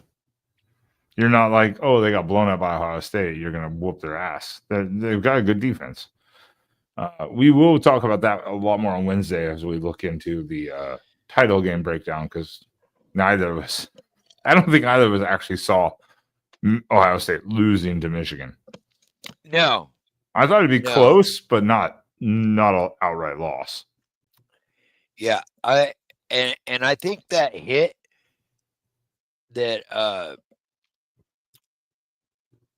you're not like, oh, they got blown up by Ohio State. You're going to whoop their ass. They've got a good defense. We will talk about that a lot more on Wednesday as we look into the title game breakdown, because neither of us, I don't think either of us actually saw Ohio State losing to Michigan. No. I thought it'd be close, but not an outright loss. Yeah, I think that hit that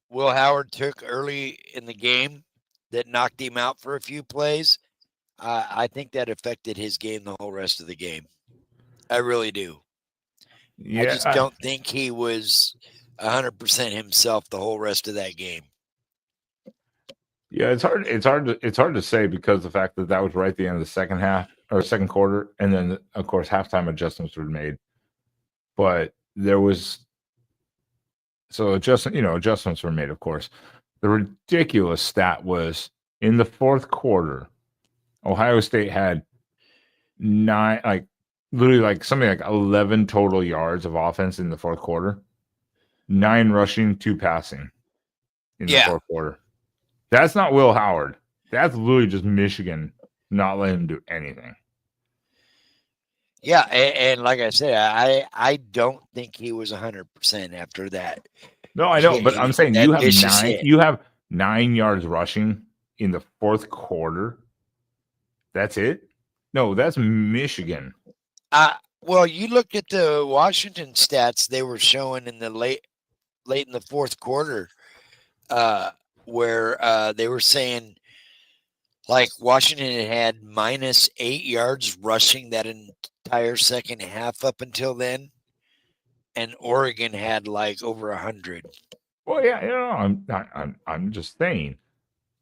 Will Howard took early in the game that knocked him out for a few plays, I think that affected his game the whole rest of the game. I really do. Yeah, I just don't think he was 100% himself the whole rest of that game. Yeah, it's hard to say, because the fact that was right at the end of the second half or second quarter, and then of course halftime adjustments were made. But there was adjustments were made, of course. The ridiculous stat was in the fourth quarter, Ohio State had something like 11 total yards of offense in the fourth quarter, 9 rushing, 2 passing in the fourth quarter. That's not Will Howard. That's literally just Michigan not letting him do anything. Yeah, and like I said, I don't think he was 100% after that. No, I know, but I'm saying you have 9 yards rushing in the fourth quarter. That's it? No, that's Michigan. Well, you look at the Washington stats they were showing in the late in the fourth quarter, where they were saying like Washington had minus 8 yards rushing that entire second half up until then, and Oregon had like over 100. Well, yeah, I'm just saying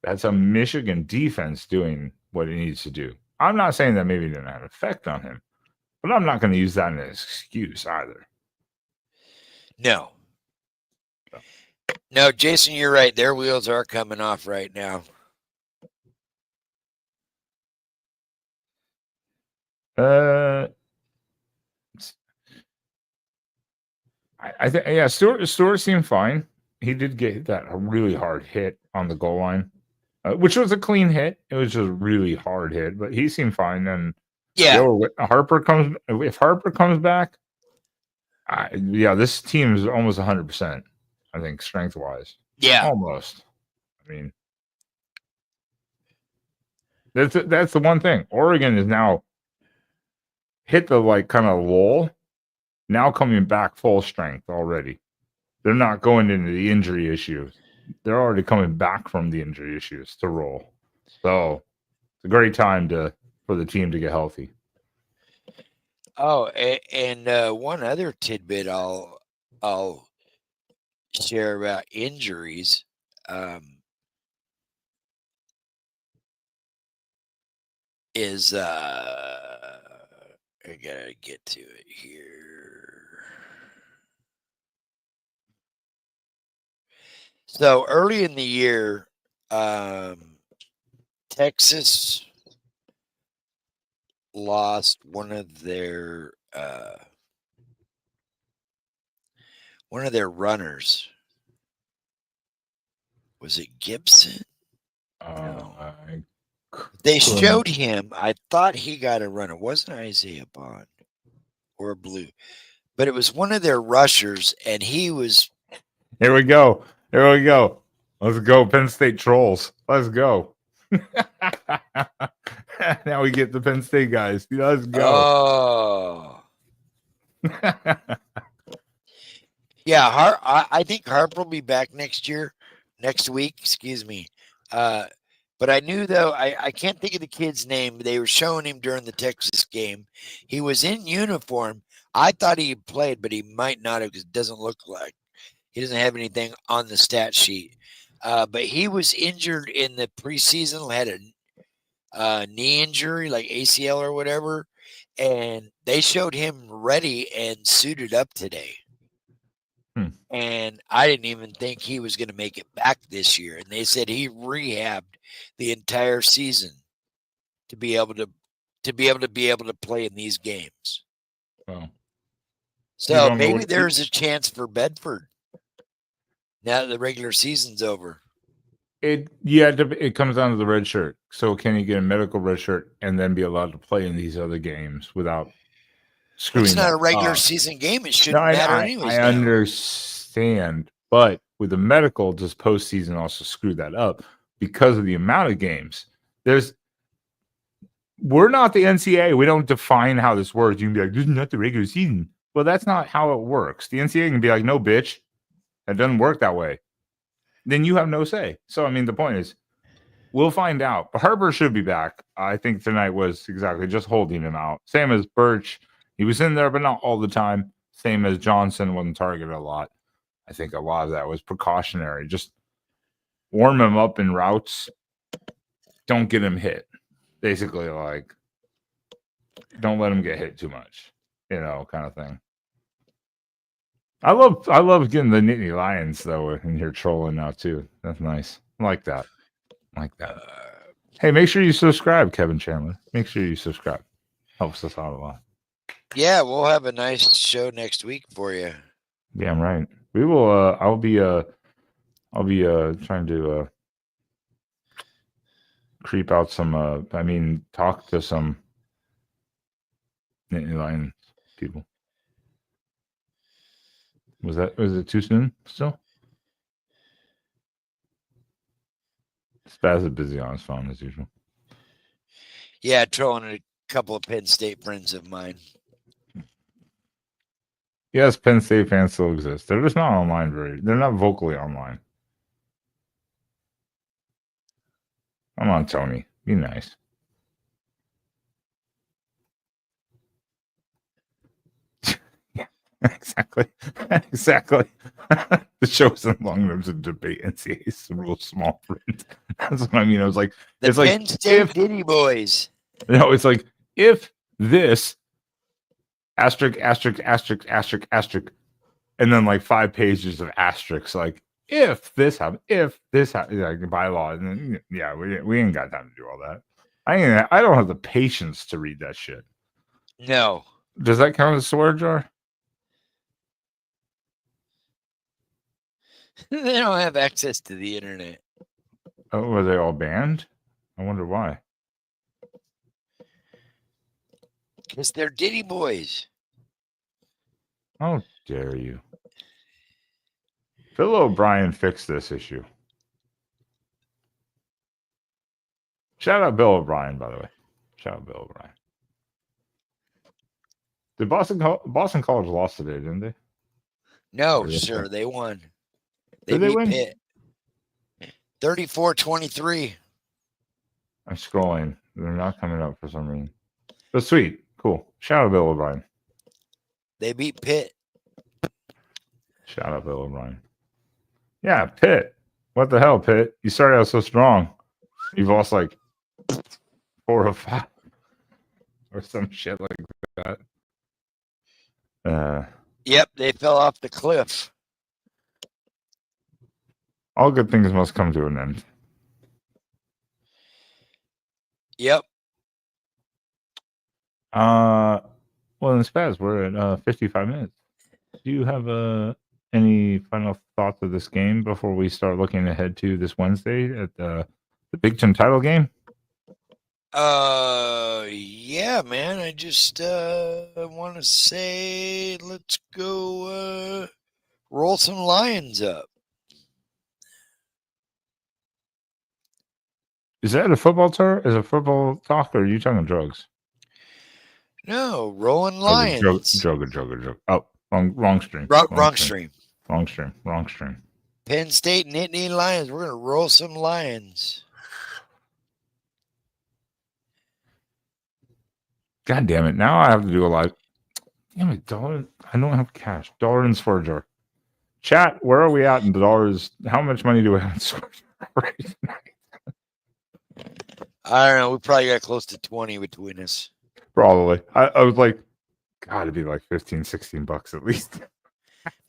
that's a Michigan defense doing what it needs to do. I'm not saying that maybe it didn't have an effect on him, but I'm not going to use that as an excuse either. No, Jason, you're right. Their wheels are coming off right now. I think Stewart seemed fine. He did get that a really hard hit on the goal line, which was a clean hit. It was just a really hard hit, but he seemed fine. And if Harper comes back, this team is almost 100%. I think strength wise, almost. I mean, that's the one thing. Oregon is now hit the kind of lull. Now coming back full strength already. They're not going into the injury issues. They're already coming back from the injury issues to roll. So it's a great time for the team to get healthy. Oh, and one other tidbit I'll share about injuries. Is I gotta get to it here. So early in the year, Texas lost one of their runners. Was it Gibson? No. They showed him. I thought he got a run. It wasn't Isaiah Bond or Blue, but it was one of their rushers, and he was. Here we go. Let's go, Penn State trolls. Let's go. Now we get the Penn State guys. Let's go. Oh. Yeah, I think Harper will be back next week, excuse me. But I knew, though, I can't think of the kid's name. They were showing him during the Texas game. He was in uniform. I thought he played, but he might not have, because it doesn't look like. He doesn't have anything on the stat sheet. But he was injured in the preseason, had a knee injury, like ACL or whatever. And they showed him ready and suited up today. And I didn't even think he was going to make it back this year. And they said he rehabbed the entire season to be able to play in these games. Wow. So maybe there's a chance for Bedford now that the regular season's over. It comes down to the red shirt. So can you get a medical red shirt and then be allowed to play in these other games without screwing? It's not a regular season game. It shouldn't matter anyways. I understand, but with the medical, does postseason also screw that up because of the amount of games? We're not the NCAA. We don't define how this works. You can be like, this is not the regular season. Well, that's not how it works. The NCAA can be like, no, bitch, it doesn't work that way. Then you have no say. So, I mean, the point is, we'll find out. But Herbert should be back. I think tonight was exactly just holding him out. Same as Birch. He was in there, but not all the time. Same as Johnson wasn't targeted a lot. I think a lot of that was precautionary. Just warm him up in routes. Don't get him hit. Basically, like, don't let him get hit too much. Kind of thing. I love getting the Nittany Lions, though, in here trolling now, too. That's nice. I like that. Hey, make sure you subscribe, Kevin Chandler. Make sure you subscribe. Helps us out a lot. Yeah, we'll have a nice show next week for you. Damn right. We will. I'll be trying to creep out some. Talk to some Nittany Lions people. Was it too soon still? Spaz is busy on his phone as usual. Yeah, trolling a couple of Penn State friends of mine. Yes, Penn State fans still exist. They're just not online they're not vocally online. Come on, Tony. Be nice. Exactly. The show isn't long enough to debate NCAA. It's a real small print. That's what I mean. I was like, the Penn State Diddy Boys. No, it's like if this asterisk, and then like 5 pages of asterisks, like if this happened, like by law, and then we ain't got time to do all that. I don't have the patience to read that shit. No. Does that count as a swear jar? They don't have access to the internet. Oh, were they all banned? I wonder why. Because they're Diddy Boys. How dare you? Phil O'Brien fixed this issue. Shout out Bill O'Brien, by the way. Shout out Bill O'Brien. Did Boston College lost today, didn't they? No, sir. They won. Did they beat win? Pitt. 34-23. I'm scrolling. They're not coming up for some reason. But sweet. Cool. Shout out Bill O'Brien. They beat Pitt. Shout out Bill O'Brien. Yeah, Pitt. What the hell, Pitt? You started out so strong. You've lost like 4 or 5 or some shit like that. Yep, they fell off the cliff. All good things must come to an end. Yep. Well, in Spaz, we're at 55 minutes. Do you have any final thoughts of this game before we start looking ahead to this Wednesday at the Big Ten title game? Yeah, man. I just want to say let's go roll some Lions up. Is that a football tour? Is it football talk, or are you talking drugs? No, Rolling Lions. Joke. Oh, wrong stream. Wrong stream. Wrong stream. Penn State and Nittany Lions. We're gonna roll some Lions. God damn it! Now I have to do a live. Damn it, dollar! I don't have cash. Dollar in Swear Jar. Chat, where are we at in dollars? How much money do we have in Swear Jar right now? I don't know. We probably got close to 20 between us. Probably. I was like, gotta be like 15, 16 bucks at least.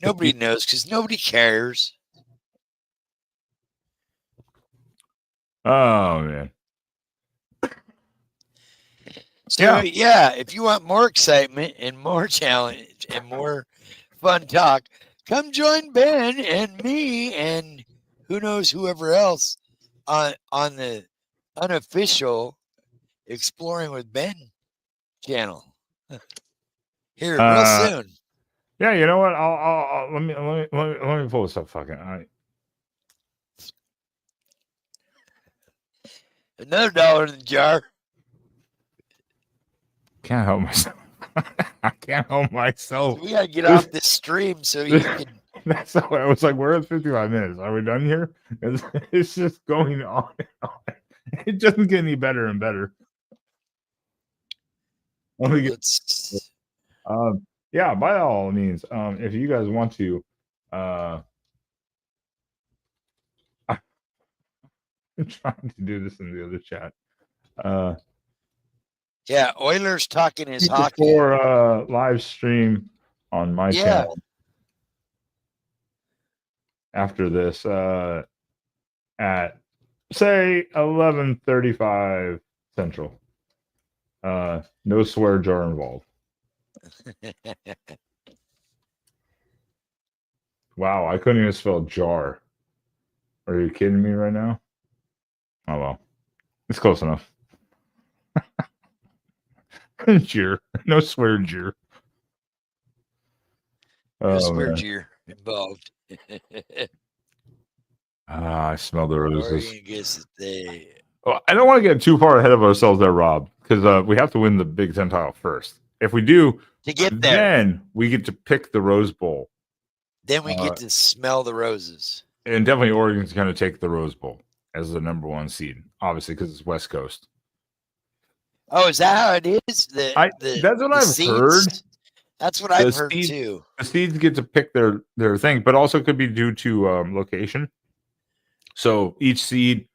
Nobody knows because nobody cares. Oh man. So yeah, if you want more excitement and more challenge and more fun talk, come join Ben and me and who knows whoever else on the unofficial Exploring with Ben channel here real soon. Yeah, you know what? I'll let me pull this up. Fucking all right. Another dollar in the jar. Can't help myself. I can't help myself. So we gotta get off this stream so you can. That's how I was like, we're at 55 minutes. Are we done here? It's just going on and on. It doesn't get any better and better. Let me get. Yeah, by all means, if you guys want to, I'm trying to do this in the other chat. Yeah, Oilers talking is hockey. For live stream on my channel after this at say 11:35 Central. No swear jar involved. Wow, I couldn't even spell jar. Are you kidding me right now? Oh well, it's close enough. Jeer. No swear jeer. No swear jeer involved. I smell the roses. Well, I don't want to get too far ahead of ourselves there, Rob, because we have to win the Big Ten title first. If we do, to get there, then we get to pick the Rose Bowl. Then we get to smell the roses. And definitely Oregon's going to take the Rose Bowl as the number 1 seed, obviously, because it's West Coast. Oh, is that how it is? That's what I've heard. That's what I've heard too. The seeds get to pick their thing, but also could be due to location. So each seed,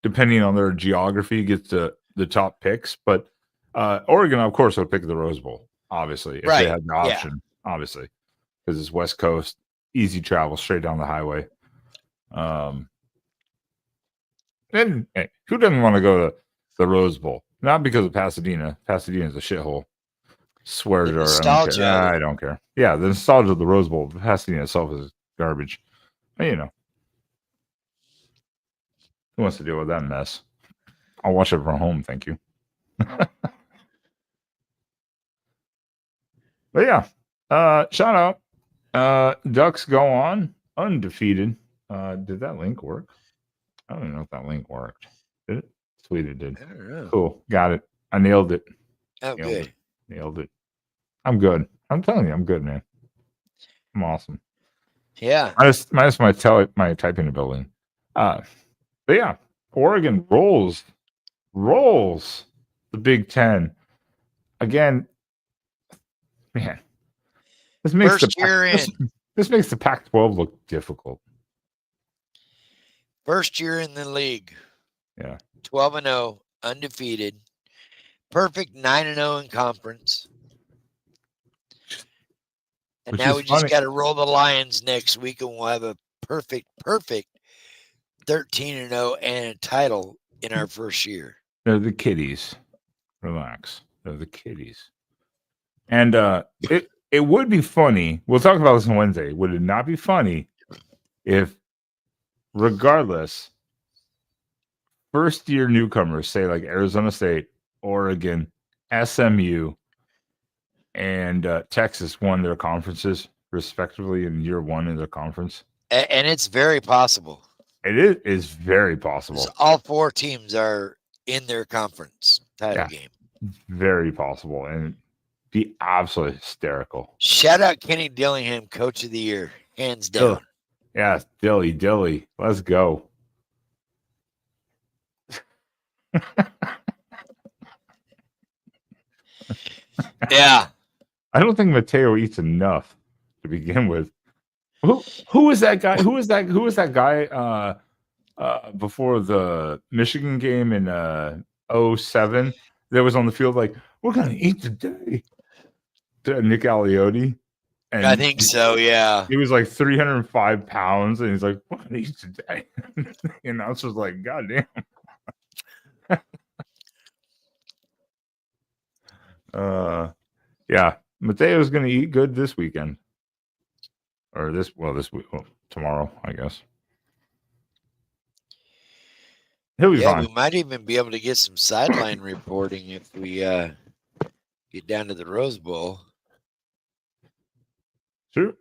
depending on their geography, gets the top picks. But Oregon, of course, would pick the Rose Bowl, obviously, if they had the option, obviously, because it's West Coast, easy travel, straight down the highway. And hey, who doesn't want to go to the Rose Bowl? Not because of Pasadena. Pasadena is a shithole. Swear jar. Nostalgia. I don't care. Yeah, the nostalgia of the Rose Bowl. Pasadena itself is garbage. But, you know. Who wants to deal with that mess? I'll watch it from home, thank you. But yeah. Shout out. Ducks go on. Undefeated. Did that link work? I don't know if that link worked. Did it? Sweet, it did. I don't know. Cool. Got it. I nailed it. Oh, good. Nailed it. I'm good. I'm telling you, I'm good, man. I'm awesome. Yeah. Minus my typing ability. But yeah, Oregon rolls the Big Ten. Again, man. This makes this makes the Pac-12 look difficult. First year in the league. Yeah. 12-0, undefeated. Perfect 9-0 in conference. And now we just got to roll the Lions next week, and we'll have a perfect 13-0 and a title in our first year. They're the kiddies. Relax. They're the kiddies. And it would be funny. We'll talk about this on Wednesday. Would it not be funny if, regardless, first-year newcomers, say like Arizona State, Oregon, SMU, and Texas won their conferences respectively in year 1 in their conference? And it's very possible. It is very possible. All 4 teams are in their conference title game. Very possible, and be absolutely hysterical. Shout out Kenny Dillingham, Coach of the Year, hands down. Yeah, Dilly. Let's go. Yeah. I don't think Mateo eats enough to begin with. Who is that guy? Who was that guy before the Michigan game in 07 that was on the field like, we're gonna eat today? Nick Aliotti. And I think so, yeah. He was like 305 pounds, and he's like, we're gonna eat today. And I was just like, God damn. Yeah, Mateo's gonna eat good this weekend. Or this week, tomorrow, I guess. He'll be fine. We might even be able to get some sideline reporting if we get down to the Rose Bowl. True.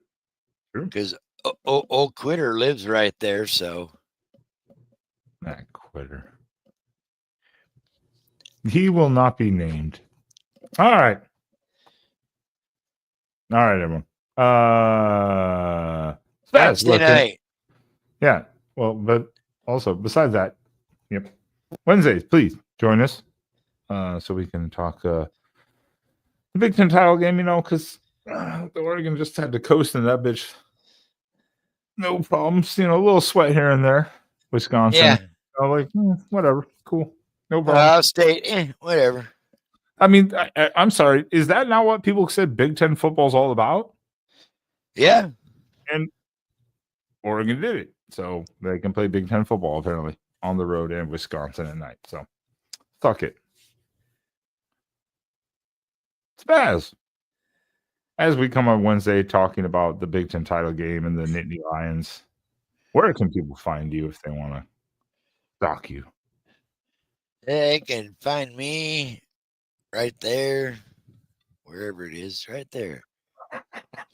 Because old Quitter lives right there, so. That Quitter. He will not be named. All right, everyone. Wednesday night. Yeah. Well, but also besides that, yep. Wednesdays, please join us so we can talk the Big Ten title game. Because the Oregon just had to coast in that bitch. No problems. A little sweat here and there. Wisconsin. Yeah. Whatever. Cool. No problem. Ohio State. Whatever. I mean, I'm sorry. Is that not what people said Big Ten football is all about? Yeah. And Oregon did it. So they can play Big Ten football, apparently, on the road in Wisconsin at night. So, fuck it. Spaz. As we come on Wednesday talking about the Big Ten title game and the Nittany Lions, where can people find you if they want to stalk you? They can find me right there, wherever it is, right there.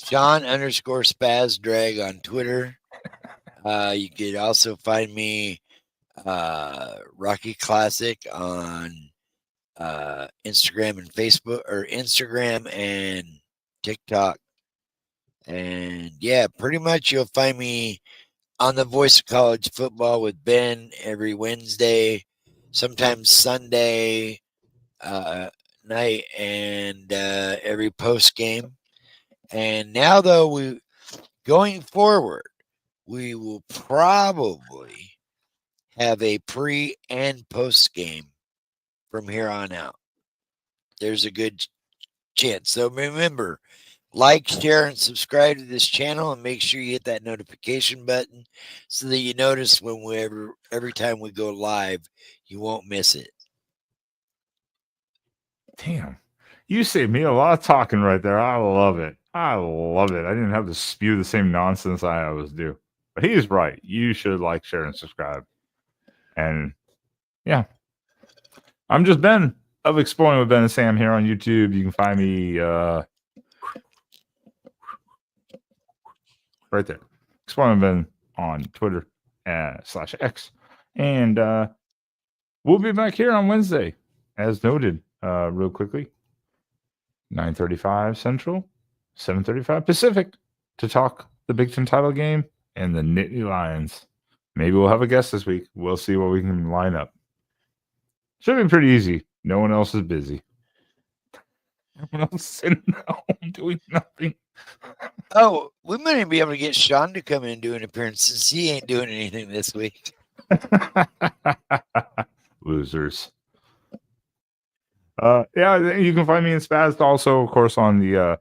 Sean_Spaz Drag on Twitter. You could also find me Rocky Classic on Instagram and Facebook, or Instagram and TikTok. And yeah, pretty much you'll find me on the Voice of College Football with Ben every Wednesday, sometimes Sunday night, and every post game. And now, though, going forward, we will probably have a pre and post game from here on out. There's a good chance. So remember, like, share, and subscribe to this channel, and make sure you hit that notification button so that you notice when every time we go live, you won't miss it. Damn. You saved me a lot of talking right there. I love it. I didn't have to spew the same nonsense I always do. But he's right. You should like, share, and subscribe. And yeah. I'm just Ben of Exploring with Ben and Sam here on YouTube. You can find me right there. Exploring with Ben on Twitter /X. And we'll be back here on Wednesday, as noted, real quickly. 9:35 Central, 7:35 Pacific, to talk the Big Ten title game and the Nittany Lions. Maybe we'll have a guest this week. We'll see what we can line up. Should be pretty easy. No one else is busy. Everyone else is sitting at home doing nothing. Oh, we might even be able to get Sean to come in and do an appearance since he ain't doing anything this week. Losers. Yeah, you can find me in Spaz also, of course, on the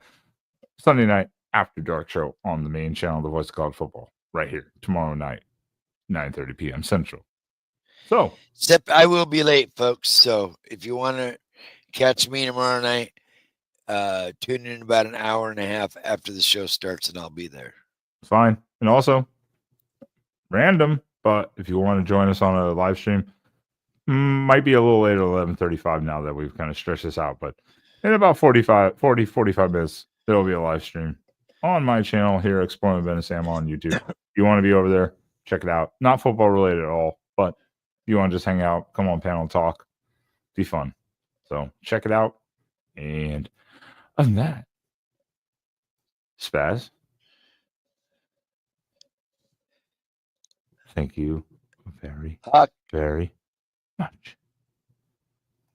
Sunday night after dark show on the main channel, The Voice of College Football, right here tomorrow night, 9:30 p.m. Central. So, except I will be late, folks. So if you want to catch me tomorrow night, tune in about an hour and a half after the show starts, and I'll be there. Fine. And also, random, but if you want to join us on a live stream, might be a little later, 11:35 now that we've kind of stretched this out, but in about 45 minutes, there'll be a live stream on my channel here, Exploring Ben and Sam on YouTube. If you want to be over there, check it out. Not football related at all, but if you want to just hang out, come on panel talk, be fun. So check it out. And other than that, Spaz, thank you very, Huck, very much.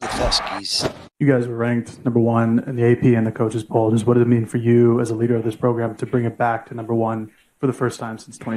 the Huskies. You guys were ranked number one in the AP and the coaches poll. Just what did it mean for you as a leader of this program to bring it back to number one for the first time since 20?